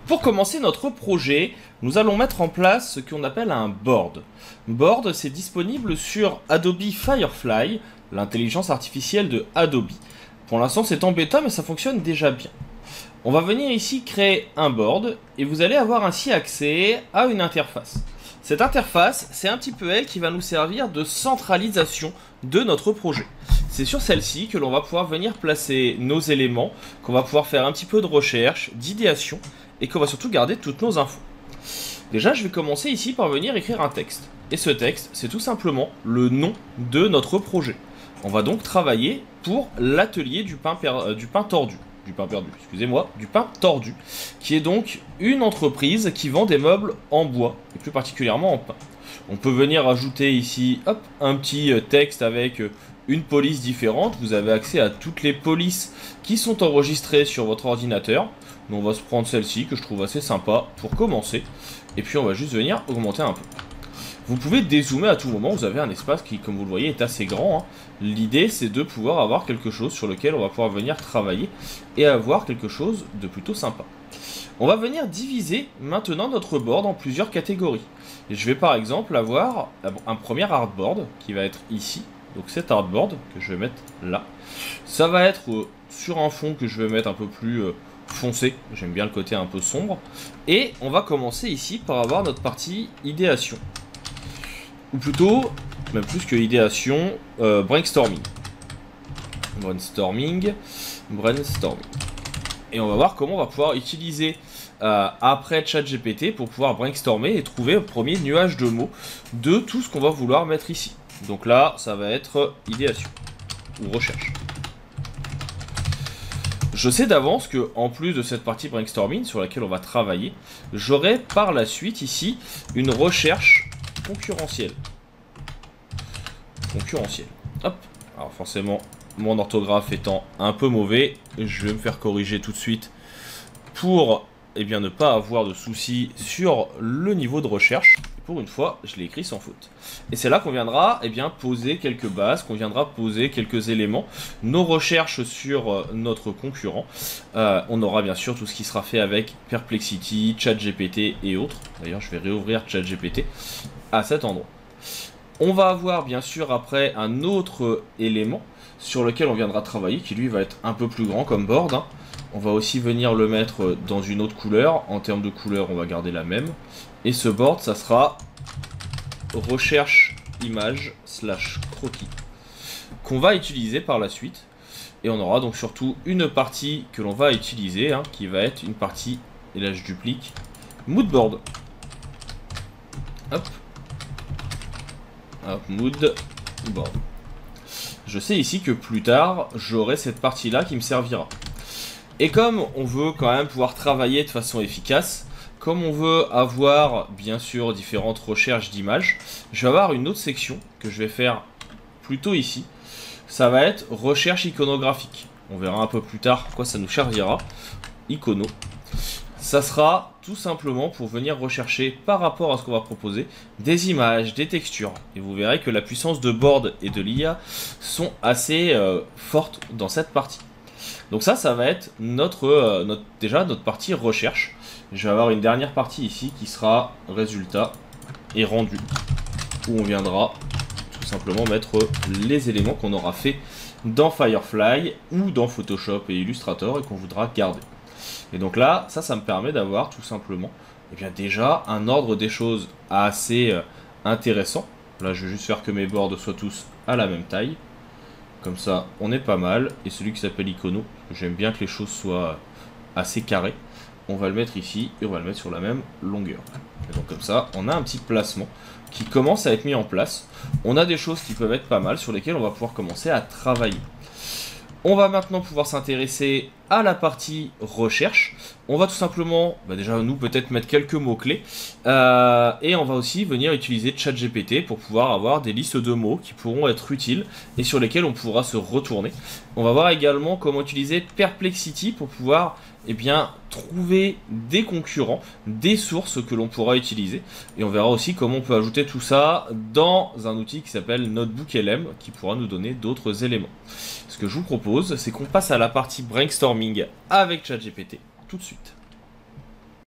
Pour commencer notre projet, nous allons mettre en place ce qu'on appelle un board. Board, c'est disponible sur Adobe Firefly, l'intelligence artificielle de Adobe. Pour l'instant, c'est en bêta, mais ça fonctionne déjà bien. On va venir ici créer un board et vous allez avoir ainsi accès à une interface. Cette interface, c'est un petit peu elle qui va nous servir de centralisation de notre projet. C'est sur celle-ci que l'on va pouvoir venir placer nos éléments, qu'on va pouvoir faire un petit peu de recherche, d'idéation, et qu'on va surtout garder toutes nos infos. Déjà, je vais commencer ici par venir écrire un texte. Et ce texte, c'est tout simplement le nom de notre projet. On va donc travailler pour l'atelier du pain tordu. Du pain tordu, qui est donc une entreprise qui vend des meubles en bois, et plus particulièrement en pain. On peut venir ajouter ici un petit texte avec une police différente. Vous avez accès à toutes les polices qui sont enregistrées sur votre ordinateur. Donc on va se prendre celle-ci que je trouve assez sympa pour commencer. Et puis on va juste venir augmenter un peu. Vous pouvez dézoomer à tout moment, vous avez un espace qui, comme vous le voyez, est assez grand. L'idée, c'est de pouvoir avoir quelque chose sur lequel on va pouvoir venir travailler et avoir quelque chose de plutôt sympa. On va venir diviser maintenant notre board en plusieurs catégories. Et je vais par exemple avoir un premier artboard qui va être ici. Donc cet artboard que je vais mettre là. Ça va être sur un fond que je vais mettre un peu plus foncé. J'aime bien le côté un peu sombre. Et on va commencer ici par avoir notre partie idéation. Ou plutôt, même plus que idéation, brainstorming. Brainstorming. Et on va voir comment on va pouvoir utiliser après ChatGPT pour pouvoir brainstormer et trouver un premier nuage de mots de tout ce qu'on va vouloir mettre ici. Donc là, ça va être idéation ou recherche. Je sais d'avance que, en plus de cette partie brainstorming sur laquelle on va travailler, j'aurai par la suite ici une recherche concurrentielle. Hop. Alors forcément, mon orthographe étant un peu mauvais, je vais me faire corriger tout de suite pour ne pas avoir de soucis sur le niveau de recherche. Pour une fois, je l'ai écrit sans faute. Et c'est là qu'on viendra poser quelques bases, qu'on viendra poser quelques éléments, nos recherches sur notre concurrent. On aura bien sûr tout ce qui sera fait avec Perplexity, ChatGPT et autres. D'ailleurs, je vais réouvrir ChatGPT à cet endroit. On va avoir bien sûr après un autre élément sur lequel on viendra travailler, qui lui va être un peu plus grand comme board. On va aussi venir le mettre dans une autre couleur. En termes de couleur, on va garder la même. Et ce board, ça sera recherche image / croquis qu'on va utiliser par la suite. Et on aura donc surtout une partie que l'on va utiliser, qui va être une partie, et là je duplique, moodboard. Hop. Moodboard. Je sais ici que plus tard, j'aurai cette partie-là qui me servira. Et comme on veut quand même pouvoir travailler de façon efficace, comme on veut avoir bien sûr différentes recherches d'images, je vais avoir une autre section que je vais faire plutôt ici. Ça va être recherche iconographique. On verra un peu plus tard à quoi ça nous servira. Icono. Ça sera tout simplement pour venir rechercher par rapport à ce qu'on va proposer des images, des textures. Et vous verrez que la puissance de board et de l'IA sont assez fortes dans cette partie. Donc ça va être notre partie recherche. Je vais avoir une dernière partie ici qui sera résultat et rendu. Où on viendra tout simplement mettre les éléments qu'on aura fait dans Firefly ou dans Photoshop et Illustrator et qu'on voudra garder. Et donc là, ça me permet d'avoir tout simplement déjà un ordre des choses assez intéressant. Là, je vais juste faire que mes boards soient tous à la même taille. Comme ça, on est pas mal. Et celui qui s'appelle Icono, j'aime bien que les choses soient assez carrées. On va le mettre ici et on va le mettre sur la même longueur. Et donc comme ça, on a un petit placement qui commence à être mis en place. On a des choses qui peuvent être pas mal sur lesquelles on va pouvoir commencer à travailler. On va maintenant pouvoir s'intéresser à la partie recherche. On va tout simplement, déjà nous peut-être mettre quelques mots-clés. Et on va aussi venir utiliser ChatGPT pour pouvoir avoir des listes de mots qui pourront être utiles et sur lesquels on pourra se retourner. On va voir également comment utiliser Perplexity pour pouvoir trouver des concurrents, des sources que l'on pourra utiliser. Et on verra aussi comment on peut ajouter tout ça dans un outil qui s'appelle NotebookLM qui pourra nous donner d'autres éléments. Ce que je vous propose, c'est qu'on passe à la partie brainstorming avec ChatGPT tout de suite.